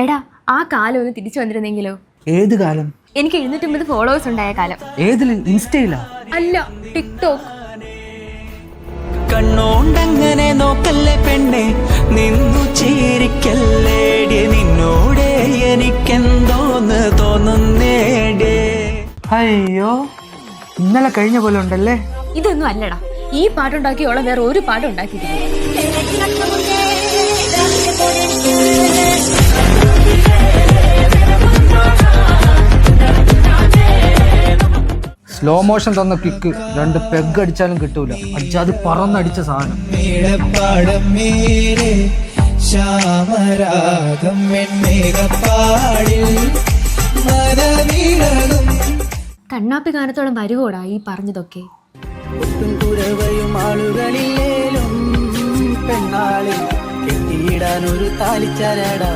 എടാ ആ കാലം ഒന്ന് തിരിച്ചു വന്നിരുന്നെങ്കിലോ? ഏത് കാലം? എനിക്ക് 750 ഫോളോവേഴ്സ് ഉണ്ടായ കാലം. ഏതില്? ഇൻസ്റ്റയിലാ? അല്ല, ടിക്ടോക്ക്. കണ്ണോണ്ടങ്ങനെ നോക്കല്ലേ പെണ്ണെ, നിന്നു ചിരിക്കല്ലേടി, നിന്നോടെ എനിക്കെന്തോന്ന് തോന്നുന്നേടേ. അയ്യോ, ഇന്നലെ കഴിഞ്ഞ പോലെ ഉണ്ടല്ലേ. ഇതൊന്നും അല്ലടാ, ഈ പാട്ടുണ്ടാക്കിയോളം വേറെ ഒരു പാട്ടും ഉണ്ടാക്കിയിട്ടില്ല. സ്ലോ മോഷൻ തന്ന കിക്ക് 2 പെഗ് അടിച്ചാലും കിട്ടൂല. അത് പറന്നടിച്ച സാധനം. കണ്ണാപ്പി ഗാനത്തോളം വരുവോടാ ഈ പറഞ്ഞതൊക്കെ? ആളുകളിലേലും പെണ്ണാളി കെട്ടിയിടാനൊരു താലിച്ചാരാടാ.